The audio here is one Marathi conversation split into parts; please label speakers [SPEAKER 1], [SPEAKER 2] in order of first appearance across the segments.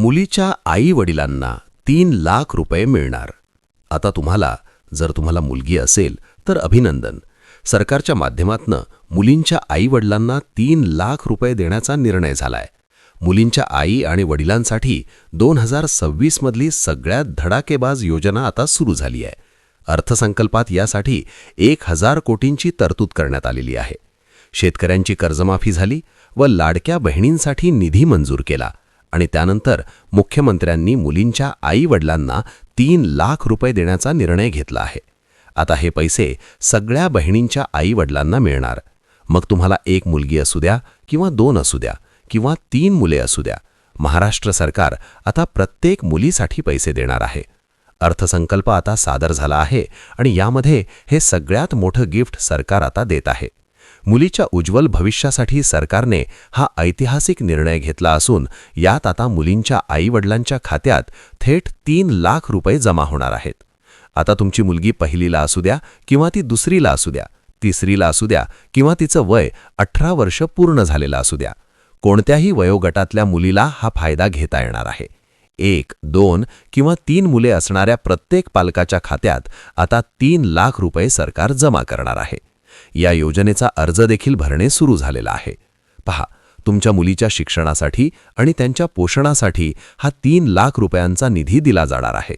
[SPEAKER 1] मुलीच्या आई-वडिलांना 3 लाख रुपये मिळणार. आता जर तुम्हाला मुलगी असेल तर अभिनंदन. सरकारच्या माध्यमातनं मुलींच्या आई-वडिलांना 3 लाख रुपये देण्याचा निर्णय झालाय. मुलींच्या आई आणि वडिलांसाठी 2026 मधली सगळ्यात धडाकेबाज योजना आता सुरू झाली आहे. अर्थसंकल्पात यासाठी 1000 कोटींची तरतूद करण्यात आलेली आहे. शेतकऱ्यांची कर्जमाफी झाली व लाडक्या बहिणींसाठी निधी मंजूर केला आणि त्यानंतर मुख्यमंत्र्यांनी मुलींच्या आई-वडिलांना 3 लाख रुपये देण्याचा निर्णय घेतला आहे. आता हे पैसे सगळ्या बहिणींच्या आई-वडिलांना मिळणार. मग तुम्हाला एक मुलगी असू द्या किंवा 2 असू द्या किंवा 3 मुले असू द्या, महाराष्ट्र सरकार आता प्रत्येक मुलीसाठी पैसे देणार आहे. अर्थसंकल्प आता सादर झाला आहे आणि यामध्ये हे सगळ्यात मोठं गिफ्ट सरकार आता देत आहे. मुलीच्या उज्ज्वल भविष्यासाठी सरकारने हा ऐतिहासिक निर्णय घेतला असून यात आता मुलींच्या आई-वडिलांच्या खात्यात थेट 3 लाख रुपये जमा होणार आहेत. आता तुमची मुलगी पहिलीला असू द्या किंवा ती दुसरीला असू द्या, तिसरीला असू द्या किंवा तिचं वय 18 वर्ष पूर्ण झालेलं असू द्या, कोणत्याही वयोगटातल्या मुलीला हा फायदा घेता येणार आहे. 1, 2 किंवा 3 मुले असणाऱ्या प्रत्येक पालकाच्या खात्यात आता 3 लाख रुपये सरकार जमा करणार आहे. या योजनेचा अर्ज देखील भरणे सुरू झालेला आहे. पहा, तुमच्या मुलीच्या शिक्षणासाठी आणि त्यांच्या पोषणासाठी हा 3 लाख रुपयांचा निधी दिला जाणार आहे.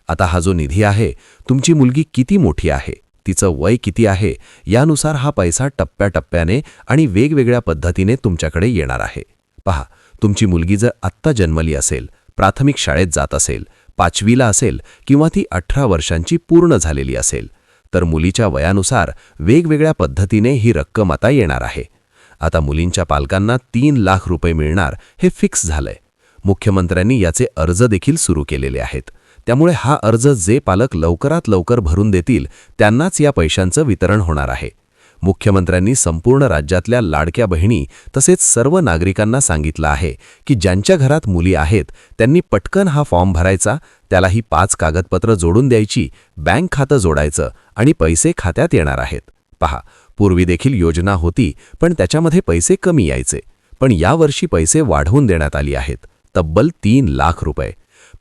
[SPEAKER 1] आता हा जो निधी आहे, तुमची मुलगी किती मोठी आहे, तिचं वय किती आहे, यानुसार हा पैसा टप्प्याटप्प्याने आणि वेगवेगळ्या पद्धतीने तुमच्याकडे येणार आहे. पहा, तुमची मुलगी जर आत्ता जन्मली असेल, प्राथमिक शाळेत जात असेल, 5वीला असेल किंवा ती 18 वर्षांची पूर्ण झालेली असेल, तर मुलीच्या वयानुसार वेगवेगळ्या पद्धतीने ही रक्कम आता येणार आहे. आता मुलींच्या पालकांना 3 लाख रुपये मिळणार हे फिक्स झालंय. मुख्यमंत्र्यांनी याचे अर्ज देखील सुरू केलेले आहेत. त्यामुळे हा अर्ज जे पालक लवकरात लवकर भरून देतील त्यांनाच या पैशांचं वितरण होणार आहे. मुख्यमंत्र्यांनी संपूर्ण राज्यातल्या लाडक्या बहिणी तसेच सर्व नागरिकांना सांगितलं आहे की ज्यांच्या घरात मुली आहेत त्यांनी पटकन हा फॉर्म भरायचा, त्याला ही 5 कागदपत्र जोडून द्यायची, बँक खातं जोडायचं आणि पैसे खात्यात येणार आहेत. पहा, पूर्वी देखील योजना होती पण त्याच्यामध्ये पैसे कमी यायचे, पण यावर्षी पैसे वाढवून देण्यात आली आहेत, तब्बल 3 लाख रुपये.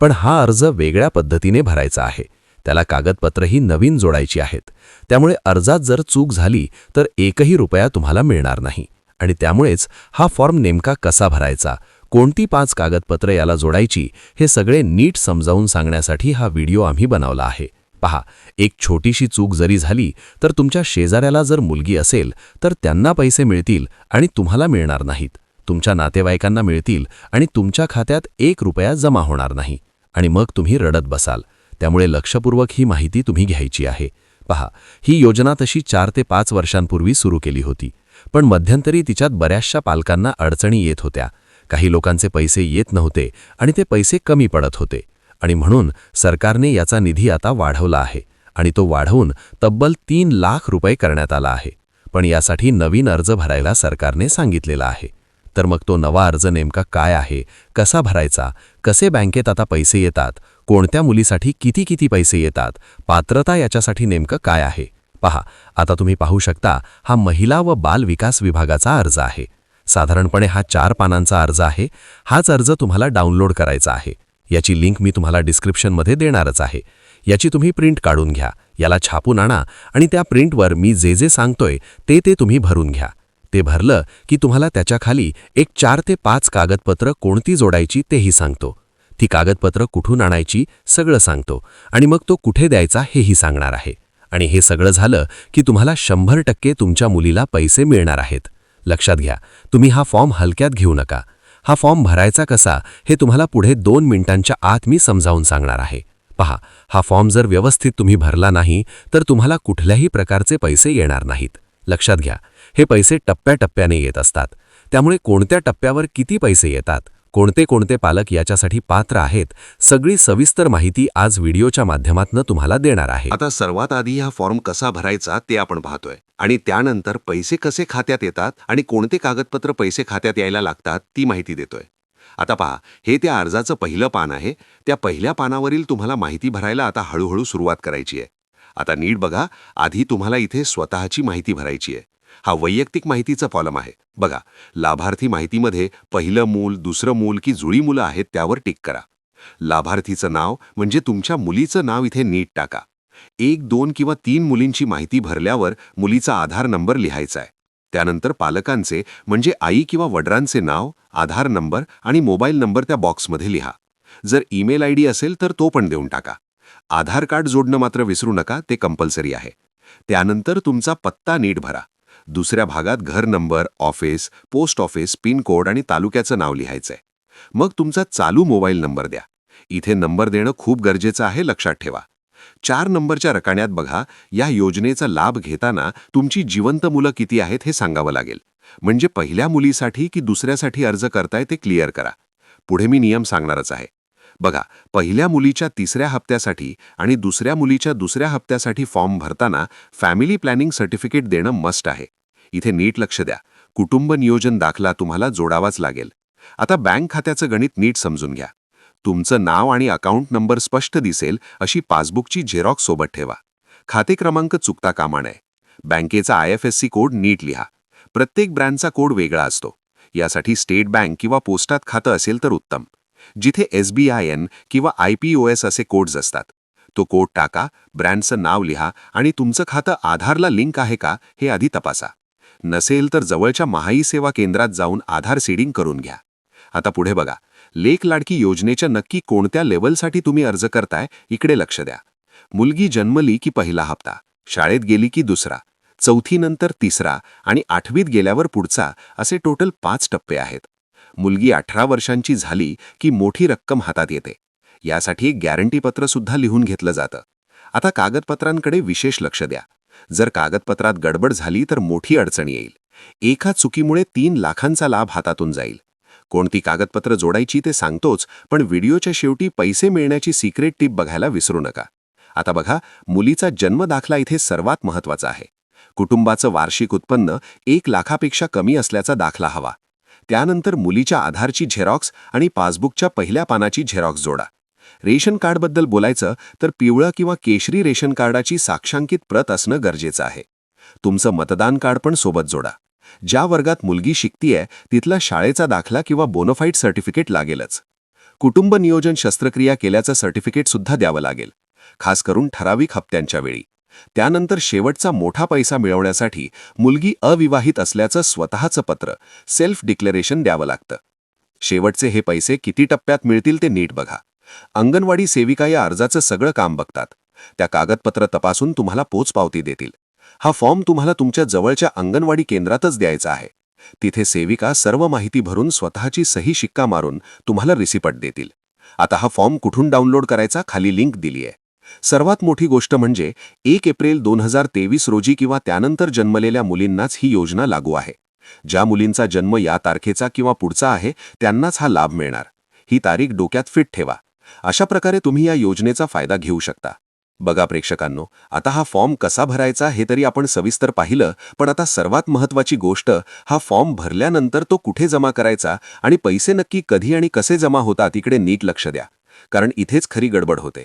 [SPEAKER 1] पण हा अर्ज वेगळ्या पद्धतीने भरायचा आहे, त्याला कागदपत्रही नवीन जोडायची आहेत. त्यामुळे अर्जात जर चूक झाली तर 1ही रुपया तुम्हाला मिळणार नाही. आणि त्यामुळेच हा फॉर्म नेमका कसा भरायचा, कोणती 5 कागदपत्र याला जोडायची, हे सगळे नीट समजावून सांगण्यासाठी हा व्हिडिओ आम्ही बनवला आहे. पहा, एक छोटीशी चूक जरी झाली तर तुमच्या शेजाऱ्याला जर मुलगी असेल तर त्यांना पैसे मिळतील आणि तुम्हाला मिळणार नाहीत. तुमच्या नातेवाईकांना मिळतील आणि तुमच्या खात्यात 1 रुपया जमा होणार नाही आणि मग तुम्ही रडत बसाल. त्यामुळे लक्षपूर्वक ही माहिती तुम्ही घ्यायची आहे. पहा, ही योजना तशी 4 ते 5 वर्षांपूर्वी सुरू केली होती, पण मध्यंतरी तिच्यात बऱ्याचशा पालकांना अडचणी येत होत्या. काही लोकांचे पैसे येत नव्हते आणि ते पैसे कमी पडत होते आणि म्हणून सरकारने याचा निधी आता वाढवला आहे आणि तो वाढवून तब्बल 3 लाख रुपये करण्यात आला आहे. पण यासाठी नवीन अर्ज भरायला सरकारने सांगितलेला आहे. तर मग तो नवा अर्ज नेमका काय आहे, कसा भरायचा, कसे बँकेत आता पैसे येतात, कोणत्या मुलीसाठी किती किती पैसे येतात, पात्रता याच्यासाठी नेमकं काय आहे. पहा, आता तुम्ही पाहू शकता, हा महिला व बाल विकास विभागाचा अर्ज आहे. साधारणपणे हा 4 पानांचा अर्ज आहे. हाच अर्ज तुम्हाला डाउनलोड करायचा आहे. याची लिंक मी तुम्हाला डिस्क्रिप्शनमध्ये देणारच आहे. याची तुम्ही प्रिंट काढून घ्या, याला छापून आणा आणि त्या प्रिंटवर मी जे जे सांगतोय ते तुम्ही भरून घ्या. ते भरलं की तुम्हाला त्याच्या खाली एक 4 ते 5 कागदपत्र कोणती जोडायची तेही सांगतो. ती कागदपत्र कुठून आणायची सगळं सांगतो आणि मग तो कुठे द्यायचा हेही सांगणार आहे. आणि हे सगळं झालं की तुम्हाला 100% तुमच्या मुलीला पैसे मिळणार आहेत. लक्षात घ्या, तुम्ही हा फॉर्म हलक्यात घेऊ नका. हा फॉर्म भरायचा कसा हे तुम्हाला पुढे 2 मिनिटांच्या आत मी समजावून सांगणार आहे. पहा, हा फॉर्म जर व्यवस्थित तुम्ही भरला नाही तर तुम्हाला कुठल्याही प्रकारचे पैसे येणार नाहीत. लक्षात घ्या, हे पैसे टप्प्याटप्प्याने येत असतात. त्यामुळे कोणत्या टप्प्यावर किती पैसे येतात, कोणते पालक याच्यासाठी पात्र आहेत, सगळी सविस्तर माहिती आज व्हिडिओच्या माध्यमातून तुम्हाला देणार आहे.
[SPEAKER 2] आता सर्वात आधी हा फॉर्म कसा भरायचा ते आपण पाहतोय आणि त्यानंतर पैसे कसे खात्यात येतात आणि कोणते कागदपत्र पैसे खात्यात यायला लागतात ती माहिती देतोय. आता पहा, हे त्या अर्जाचं पहिलं पान आहे. त्या पहिल्या पानावरील तुम्हाला माहिती भरायला आता हळूहळू सुरुवात करायची आहे. आता नीट बघा, आधी तुम्हाला इथे स्वतःची माहिती भरायची आहे. हा वैयक्तिक माहितीचा कॉलम आहे. बघा, लाभार्थी माहितीमध्ये पहिलं मूल, दुसरं मूल की जुळी मुलं आहेत त्यावर टिक करा. लाभार्थीचं नाव म्हणजे तुमच्या मुलीचं नाव इथे नीट टाका. 1, 2 किंवा 3 मुलींची माहिती भरल्यावर मुलीचा आधार नंबर लिहायचा आहे. त्यानंतर पालकांचे म्हणजे आई किंवा वडिलांचे नाव, आधार नंबर आणि मोबाईल नंबर त्या बॉक्समध्ये लिहा. जर ईमेल आयडी असेल तर तो पण देऊन टाका. आधार कार्ड जोडणं मात्र विसरू नका, ते कंपल्सरी आहे. त्यानंतर तुमचा पत्ता नीट भरा. दुसऱ्या भागात घर number, office, post office, pin code आणि तालुक्याचं नाव लिहायचंय. मग तुमचा चालू मोबाईल नंबर द्या. इथे नंबर देणं खूप गरजेचं आहे, लक्षात ठेवा. 4 नंबरच्या रकान्यात बघा, या योजनेचा लाभ घेताना तुमची जिवंत मुलं किती आहेत हे सांगावं लागेल. म्हणजे पहिल्या मुलीसाठी की दुसऱ्यासाठी अर्ज करताय ते क्लिअर करा. पुढे मी नियम सांगणारच आहे. बघा, पहिल्या मुलीच्या 3ऱ्या हप्त्यासाठी आणि दुसऱ्या मुलीच्या 2ऱ्या हप्त्यासाठी फॉर्म भरताना फॅमिली प्लॅनिंग सर्टिफिकेट देणं मस्ट आहे. इथे नीट लक्ष द्या. कुटुंब नियोजन दाखला तुम्हाला जोडावाच लागेल. आता बँक खात्याचं गणित नीट समजून घ्या. तुमचं नाव आणि अकाउंट नंबर स्पष्ट दिसेल अशी पासबुकची झेरॉक्स सोबत ठेवा. खाते क्रमांक चुकता कामा नये. बँकेचा IFSC कोड नीट लिहा. प्रत्येक ब्रँचचा कोड वेगळा असतो. यासाठी स्टेट बँक किंवा पोस्टात खातं असेल तर उत्तम. जिथे SBIN किंवा IPOS असे कोड्स असतात. तो कोड टाका, ब्रँचचं नाव लिहा आणि तुमचं खातं आधारला लिंक आहे का हे आधी तपासा. नसेल तर जवळच्या महाई सेवा केंद्रात जाऊन आधार सीडिंग करून घ्या. आता पुढे बघा, लेक लाडकी योजनेच्या नक्की कोणत्या लेवलसाठी तुम्ही अर्ज करताय इकडे लक्ष द्या. मुलगी जन्मली की पहिला हप्ता, शाळेत गेली की दुसरा, 4थी नंतर 3रा आणि 8वीत गेल्यावर पुढचा, असे टोटल 5 टप्पे आहेत. मुलगी 18 वर्षांची झाली की मोठी रक्कम हातात येते. यासाठी एक गॅरंटी पत्र सुद्धा लिहून घेतलं जातं. आता कागदपत्रांकडे विशेष लक्ष द्या. जर कागदपत्रात गडबड झाली तर मोठी अडचण येईल. एका चुकीमुळे 3 लाखांचा लाभ हातातून जाईल. कोणती कागदपत्र जोडायची ते सांगतोच, पण व्हिडिओच्या शेवटी पैसे मिळण्याची सिक्रेट टिप बघायला विसरू नका. आता बघा, मुलीचा जन्म दाखला इथे सर्वात महत्त्वाचा आहे. कुटुंबाचं वार्षिक उत्पन्न 1 लाखापेक्षा कमी असल्याचा दाखला हवा. त्यानंतर मुलीच्या आधारची झेरॉक्स आणि पासबुकच्या पहिल्या पानाची झेरॉक्स जोडा. रेशन कार्डबद्दल बोलायचं तर पिवळं किंवा केशरी रेशन कार्डाची साक्षांकित प्रत असणं गरजेचं आहे. तुमचं मतदान कार्ड पण सोबत जोडा. ज्या वर्गात मुलगी शिकतीये तिथला शाळेचा दाखला किंवा बोनोफाईड सर्टिफिकेट लागेलच. कुटुंब नियोजन शस्त्रक्रिया केल्याचं सर्टिफिकेट सुद्धा द्यावं लागेल, खास करून ठराविक हप्त्यांच्या वेळी. त्यानंतर शेवटचा मोठा पैसा मिळवण्यासाठी मुलगी अविवाहित असल्याचं स्वतःचं पत्र, सेल्फ डिक्लेरेशन द्यावं लागतं. शेवटचे हे पैसे किती टप्प्यात मिळतील ते नीट बघा. अंगणवाडी सेविका या अर्जाचं सगळं काम बघतात. त्या कागदपत्र तपासून तुम्हाला पोचपावती देतील. हा फॉर्म तुम्हाला तुमच्या जवळच्या अंगणवाडी केंद्रातच द्यायचा आहे. तिथे सेविका सर्व माहिती भरून स्वतःची सही शिक्का मारून तुम्हाला रिसिप्ट देतील. आता हा फॉर्म कुठून डाउनलोड करायचा, खाली लिंक दिली आहे. सर्वात मोठी गोष्ट म्हणजे 1 एप्रिल 2023 रोजी किंवा त्यानंतर जन्मलेल्या मुलींनाच ही योजना लागू आहे. ज्या मुलींचा जन्म या तारखेचा किंवा पुढचा आहे त्यांनाच हा लाभ मिळणार. ही तारीख डोक्यात फिट ठेवा. अशा प्रकारे तुम्ही या योजनेचा फायदा घेऊ शकता. बघा प्रेक्षकांनो, आता हा फॉर्म कसा भरायचा हे तरी आपण सविस्तर पाहिलं, पण आता सर्वात महत्त्वाची गोष्ट, हा फॉर्म भरल्यानंतर तो कुठे जमा करायचा आणि पैसे नक्की कधी आणि कसे जमा होतात इकडे नीट लक्ष द्या. कारण इथेच खरी गडबड होते.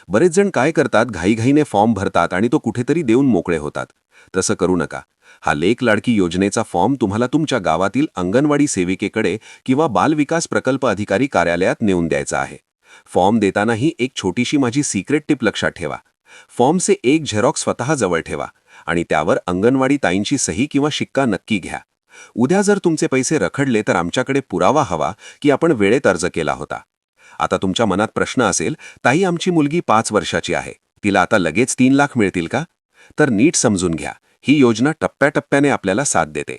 [SPEAKER 2] बरेच जण काय करतात, घाईघाईने फॉर्म भरतात आणि तो कुठेतरी देऊन मोकळे होतात. तसं करू नका. हा लेक लाडकी योजनेचा फॉर्म तुम्हाला तुमच्या गावातील अंगणवाडी सेविकेकडे किंवा बालविकास प्रकल्प अधिकारी कार्यालयात नेऊन द्यायचा आहे. फॉर्म देतानाही एक छोटीशी माझी सिक्रेट टिप लक्षात ठेवा. फॉर्मचे एक झेरॉक्स स्वतः जवळ ठेवा आणि त्यावर अंगणवाडी ताईंची सही किंवा शिक्का नक्की घ्या. उद्या जर तुमचे पैसे रखडले तर आमच्याकडे पुरावा हवा की आपण वेळेत अर्ज केला होता. आता तुमच्या मनात प्रश्न असेल, ताई आमची मुलगी 5 वर्षाची आहे, तिला आता लगेच 3 लाख मिळतील का? तर नीट समजून घ्या. ही योजना टप्प्याटप्प्याने आपल्याला साथ देते.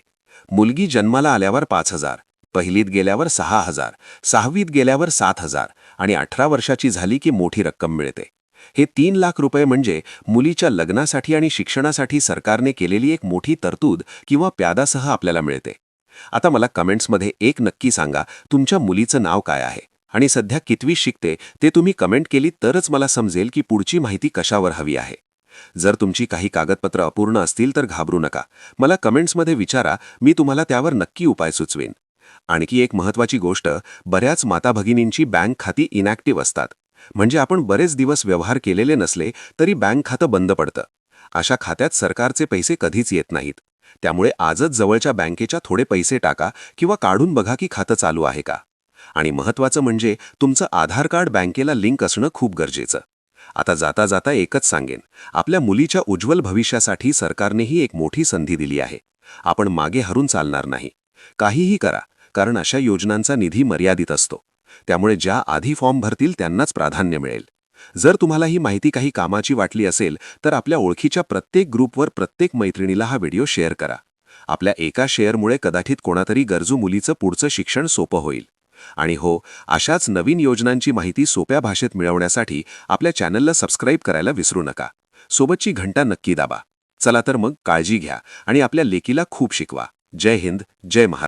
[SPEAKER 2] मुलगी जन्माला आल्यावर 5,000, पहिलीत गेल्यावर 6,000, 6वीत गेल्यावर 7,000 आणि 18 वर्षाची झाली की मोठी रक्कम मिळते. हे 3 लाख रुपये म्हणजे मुलीच्या लग्नासाठी आणि शिक्षणासाठी सरकारने केलेली एक मोठी तरतूद किंवा प्यादासह आपल्याला मिळते. आता मला कमेंट्समध्ये एक नक्की सांगा, तुमच्या मुलीचं नाव काय आहे आणि सध्या कितवी शिकते ते तुम्ही कमेंट केली तरच मला समजेल की पुढची माहिती कशावर हवी आहे. जर तुमची काही कागदपत्र अपूर्ण असतील तर घाबरू नका. मला कमेंट्समध्ये विचारा, मी तुम्हाला त्यावर नक्की उपाय सुचवेन. आणखी एक महत्त्वाची गोष्ट, बऱ्याच माता भगिनींची बँक खाती इनॅक्टिव्ह असतात. म्हणजे आपण बरेच दिवस व्यवहार केलेले नसले तरी बँक खातं बंद पडतं. अशा खात्यात सरकारचे पैसे कधीच येत नाहीत. त्यामुळे आजच जवळच्या बँकेच्या थोडे पैसे टाका किंवा काढून बघा की खातं चालू आहे का. आणि महत्त्वाचं म्हणजे तुमचं आधार कार्ड बँकेला लिंक असणं खूप गरजेचं. आता जाता जाता एकच सांगेन, आपल्या मुलीच्या उज्ज्वल भविष्यासाठी सरकारनेही एक मोठी संधी दिली आहे. आपण मागे हरून चालणार नाही. काहीही करा, कारण अशा योजनांचा निधी मर्यादित असतो. त्यामुळे ज्या आधी फॉर्म भरतील त्यांनाच प्राधान्य मिळेल. जर तुम्हाला ही माहिती काही कामाची वाटली असेल तर आपल्या ओळखीच्या प्रत्येक ग्रुपवर प्रत्येक मैत्रिणीला हा व्हिडिओ शेअर करा. आपल्या एका शेअरमुळे कदाचित कोणातरी गरजू मुलीचं पुढचं शिक्षण सोपं होईल. आणि हो, अशाच नवीन योजनांची माहिती सोप्या भाषेत मिळवण्यासाठी आपल्या चॅनलला सबस्क्राईब करायला विसरू नका. सोबतची घंटा नक्की दाबा. चला तर मग काळजी घ्या आणि आपल्या लेकीला खूप शिकवा. जय हिंद, जय महाराष्ट्र.